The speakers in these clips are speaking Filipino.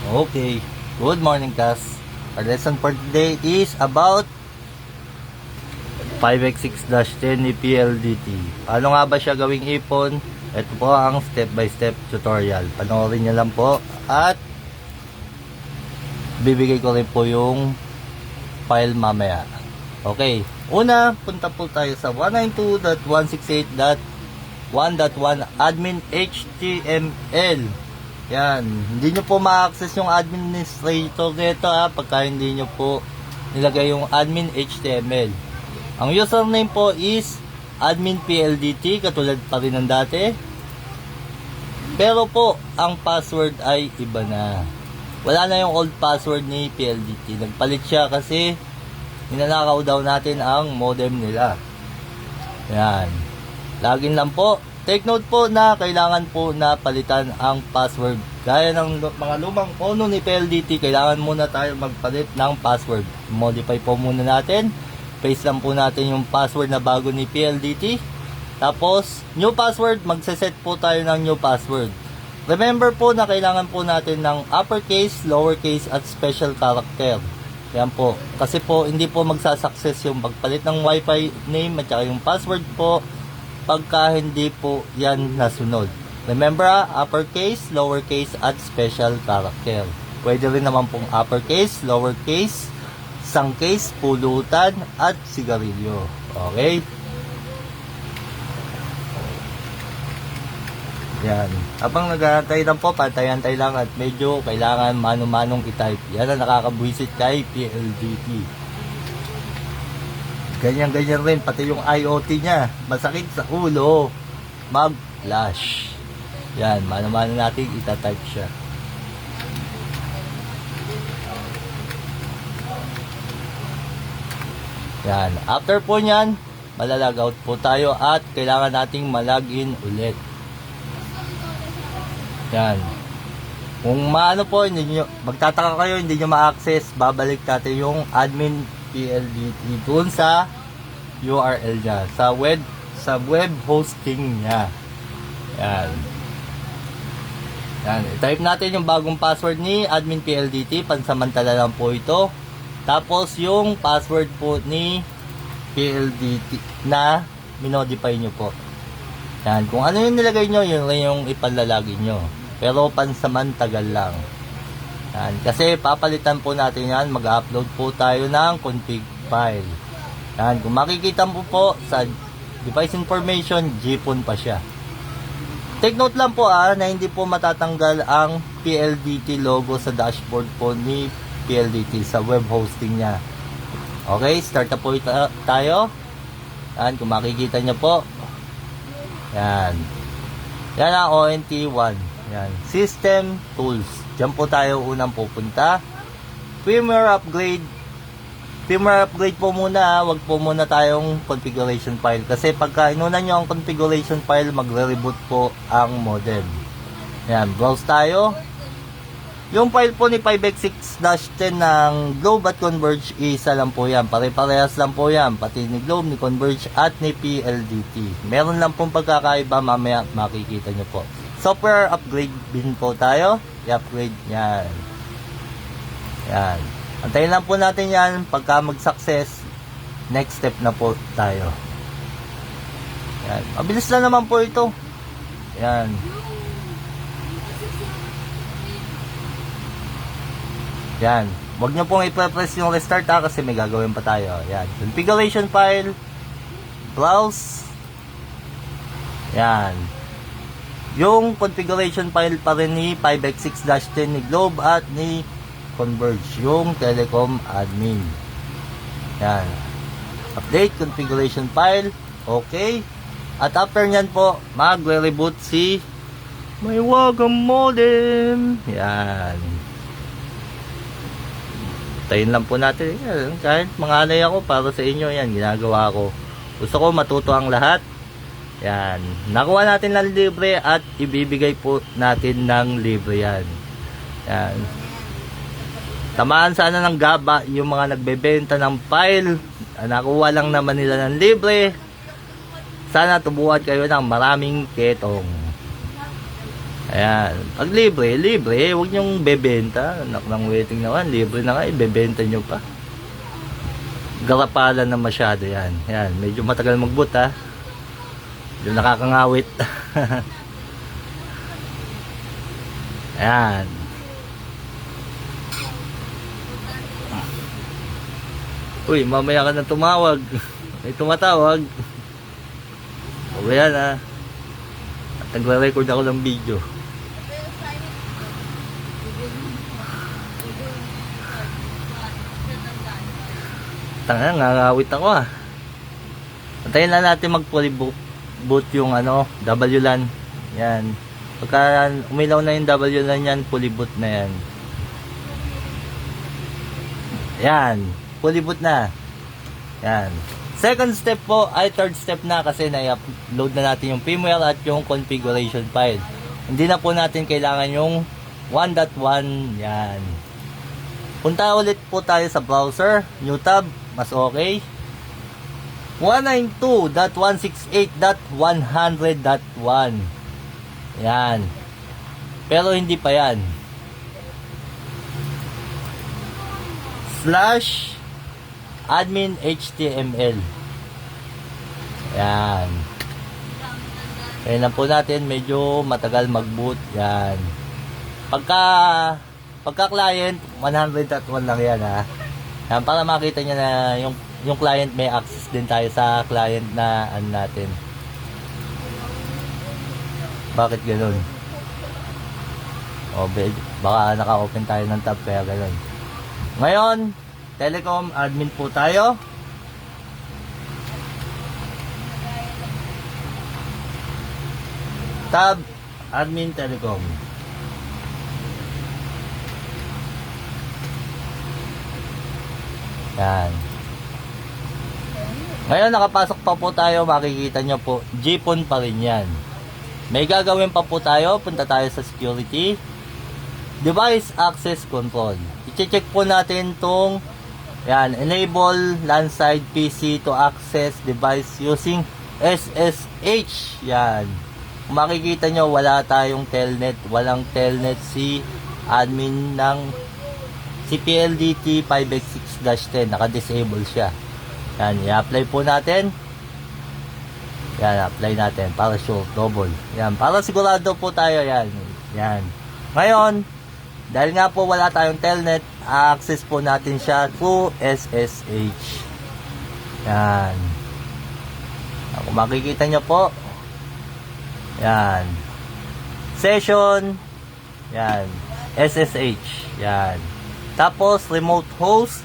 Okay, good morning class. Our lesson for today is about 5x6-10 ni PLDT. Ano nga ba siya gawing ipon? Ito po ang step-by-step tutorial. Panoorin niyo lang po at bibigay ko rin po yung file mamaya. Okay, una, punta po tayo sa 192.168.1.1 admin HTML. Yan, hindi nyo po ma-access yung administrator nito pagka hindi nyo po nilagay yung admin HTML. Ang username po is admin PLDT, katulad pa rin ng dati. Pero po, ang password ay iba na. Wala na yung old password ni PLDT. Nagpalit siya kasi ninanakaw daw natin ang modem nila. Yan. Login lang po. Take note po na kailangan po na palitan ang password. Gaya ng mga lumang phone ni PLDT, kailangan muna tayo magpalit ng password. Modify po muna natin. Paste lang po natin yung password na bago ni PLDT. Tapos, new password, magseset po tayo ng new password. Remember po na kailangan po natin ng uppercase, lowercase at special character. Yan po. Kasi po, hindi po magsasucess yung pagpalit ng wifi name at saka yung password po pagka hindi po yan nasunod. Remember, uppercase, lowercase at special character. Pwede rin naman pong uppercase, lowercase, sangcase, pulutan at sigarilyo. Okay? Yan. Habang nag-aantay lang po, pantay-antay lang at medyo kailangan mano-manong i-type. Yan ang nakakabwisit kay PLDT. Ganyan-ganyan rin, pati yung IoT niya. Masakit sa ulo. Mag-flash. Yan, mano-mano natin itatype siya. Yan. After po nyan, malalog out po tayo at kailangan nating malogin ulit. Yan. Kung maano po, hindi nyo, magtataka kayo, hindi nyo ma-access, babalik natin yung admin PLDT dun sa URL niya, sa web hosting niya. Yan. Yan. I-type natin yung bagong password ni admin PLDT, pansamantala lang po ito. Tapos yung password po ni PLDT na minodify nyo po. Yan. Kung ano yung nilagay nyo, yun lang yung ipalalagin nyo. Pero pansamantagal lang. Yan. Kasi papalitan po natin yan. Mag-upload po tayo ng config file. Yan. Kung makikita mo po sa device information, GPON pa siya. Take note lang po na hindi po matatanggal ang PLDT logo sa dashboard po ni PLDT sa web hosting niya. Okay, start na po tayo. Yan. Kung makikita nyo po. Yan. Yan ang ONT1. Yan. System Tools. Diyan po tayo unang pupunta. Firmware upgrade. Firmware upgrade po muna. Wag po muna tayong configuration file. Kasi pagka inunan nyo ang configuration file, magre-reboot po ang modem. Yan. Browse tayo. Yung file po ni 5x6-10 ng Globe at Converge, isa lang po yan. Pare-parehas lang po yan. Pati ni Globe, ni Converge at ni PLDT. Meron lang pong pagkakaiba. Mamaya makikita nyo po. Software upgrade din po tayo. I-upgrade yan. Yan. Antayin lang po natin yan. Pagka mag-success, next step na po tayo. Yan. Mabilis lang naman po ito. Yan. Yan. Huwag nyo pong i-press yung restart kasi may gagawin pa tayo. Yan. Configuration file. Browse. Yan. Yung configuration file pa rin ni 5x6-10 ni Globe at ni Converge. Yung Telecom admin. Yan. Update configuration file. Okay. At after nyan po, magre-reboot si may wagang modem. Yan. Tayin lang po natin. Yan. Kahit mga anay ako, para sa inyo yan, ginagawa ko. Gusto ko matuto ang lahat. Yan. Nakuha natin ng libre at ibibigay po natin ng libre yan. Yan. Tamaan sana ng gaba yung mga nagbebenta ng file. Nakuha lang naman nila ng libre. Sana tubuhan kayo ng maraming ketong. Ayan. Pag libre, libre. Huwag nyong bebenta. Anak ng waiting naman. Libre na nga. Ibebenta nyo pa. Garapalan na masyado yan. Ayan. Medyo matagal mag-boot ha. Medyo nakakangawit. Ayan. Uy, mamaya ka na tumawag. May tumatawag. O yan ha. At nagre-record ako ng video. Tanga, ngangawit ako ah. Antayin na natin mag-fully boot yung ano, WLAN. Yan. Pagka umilaw na yung WLAN yan, fully boot na yan. Yan. Fully boot na. Yan. Second step po ay third step na kasi na-upload na natin yung firmware at yung configuration file. Hindi na po natin kailangan yung 1.1. Yan. Punta ulit po tayo sa browser. New tab. Mas okay. 192.168.100.1. Yan. Pero hindi pa yan. /admin HTML. Yan. Kaya na po natin, medyo matagal mag-boot. Yan. Pagka client, 100.1 lang yan ha. Yan, para makita nyo na yung client, may access din tayo sa client na ano natin. Bakit ganun? O, baka naka-open tayo ng tab kaya ganun. Ngayon, Telecom admin po tayo. Tab admin Telecom. Yan. Ngayon nakapasok pa po tayo, makikita nyo po, GPON pa rin yan. May gagawin pa po tayo, punta tayo sa security. Device Access Control. I-check po natin tong yan, enable LAN side PC to access device using SSH. Yan. Kung makikita nyo, wala tayong telnet, walang telnet si admin ng CPLDT 5x6-10, naka-disable siya. Yan, i-apply po natin. Yan, apply natin para sure, double. Yan, para sigurado po tayo yan. Yan. Ngayon, dahil nga po wala tayong telnet, access po natin siya through SSH. Yan. Kung makikita nyo po, yan. Session, yan. SSH, yan. Tapos, remote host,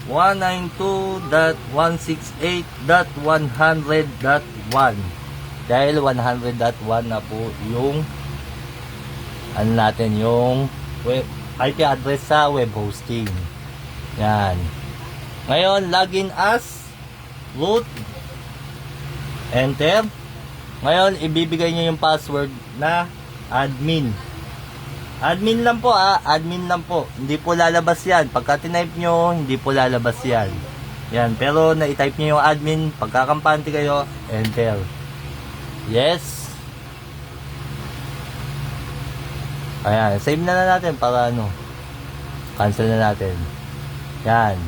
192.168.100.1. Dahil 100.1 na po yung ano natin, yung web, IP address sa web hosting. Yan. Ngayon, login as root. Enter. Ngayon, ibibigay nyo yung password na admin. Admin lang po admin lang po. Hindi po lalabas yan. Pagka tinype nyo, hindi po lalabas yan. Yan, pero na-type nyo yung admin, pagkakampante kayo, enter. Yes. Ayan, save na natin para ano, cancel na natin. Yan.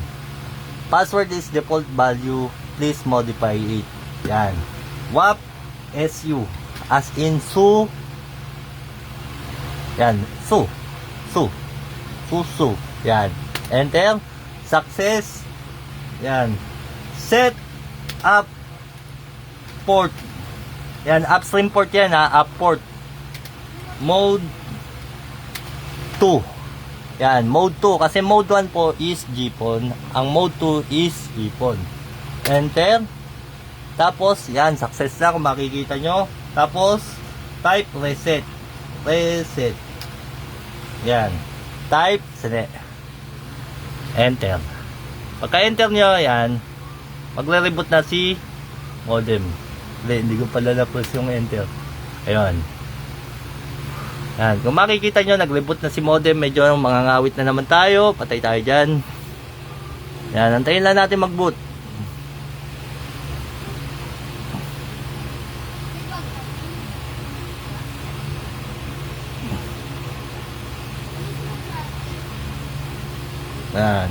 Password is default value, please modify it. Yan. WAP SU, as in Su. Yan, Su. Yan. Enter. Success. Yan. Set up port. Yan, upstream port yan up port. Mode 2. Yan, mode 2. Kasi mode 1 po is GPON. Ang mode 2 is EPON. Enter. Tapos, yan, success na kung makikita nyo. Tapos, type reset. Reset. Yan. Type, sine. Enter. Pagka-enter nyo, yan, magre-reboot na si modem. Hindi ko pala na-press yung enter. Ayun. Yan. Kung makikita nyo, nag-reboot na si modem. Medyo mangangawit na naman tayo. Patay tayo dyan. Yan. Antayin lang natin mag-boot. Ayan.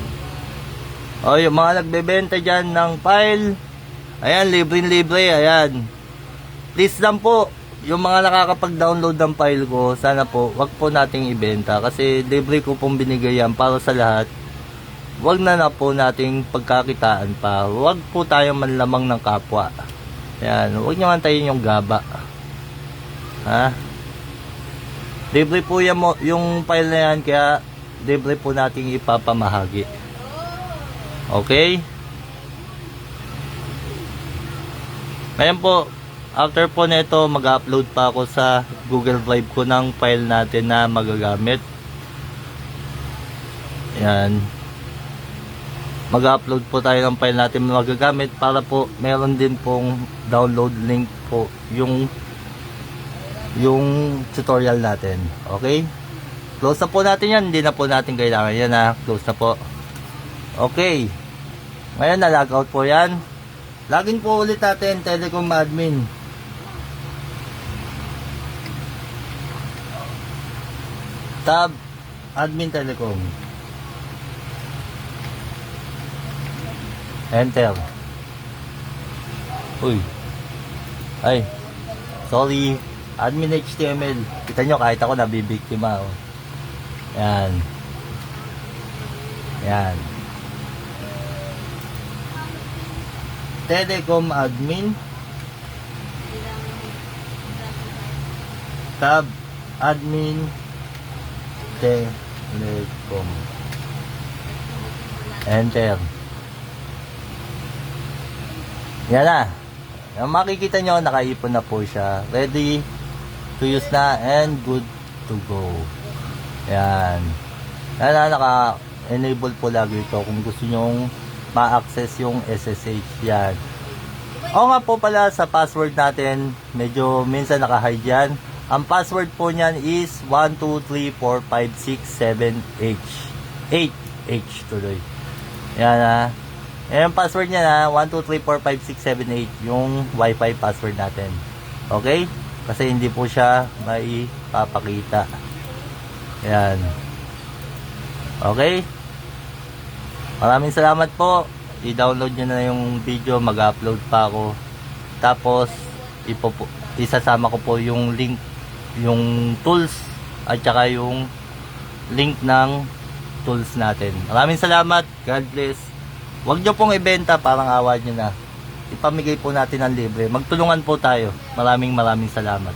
O, yung mga nagbebenta dyan ng file, ayan, libre-libre, ayan. Please lang po, yung mga nakakapag-download ng file ko, sana po, wag po nating ibenta. Kasi libre ko pong binigay yan para sa lahat. Wag na po nating pagkakitaan pa. Wag po tayong manlamang ng kapwa. Ayan, wag nyo antayin yung gaba. Ha? Libre po yan yung file na yan, kaya libre po nating ipapamahagi. Okay? Ngayon po, after po nito, mag-upload pa ako sa Google Drive ko ng file natin na magagamit. Ayan. Mag-upload po tayo ng file natin na magagamit para po meron din pong download link po yung tutorial natin. Okay? Close na po natin yan. Hindi na po natin kailangan yan ha. Close na po. Okay. Ngayon na-logout po yan. Login po ulit natin Telecom admin. Tab admin Telecom. Enter. Uy. Ay. Sorry. Admin HTML. Kita nyo kahit ako nabibiktima. Oh. Yan. Yan. Telecom admin. Tab admin Telecom. Enter. Yan na. Yung makikita nyo, nakaipon na po siya. Ready to use na and good to go. Yan. Yan na, naka-enable po lagi ito kung gusto nyong ma-access yung SSH. Yan. O nga po pala sa password natin, medyo minsan naka-hide yan. Ang password po niyan is 1234567H. 8H tuloy. Yan na. Yan yung password niya na 1234567 yung wifi password natin. Okay? Kasi hindi po siya maipapakita. Yan. Okay? Maraming salamat po. I-download nyo na yung video. Mag-upload pa ako. Tapos isasama ko po yung link, yung tools at saka yung link ng tools natin. Maraming salamat. God bless. Huwag nyo pong ibenta, parang awa nyo na. Ipamigay po natin ang libre. Magtulungan po tayo. Maraming salamat.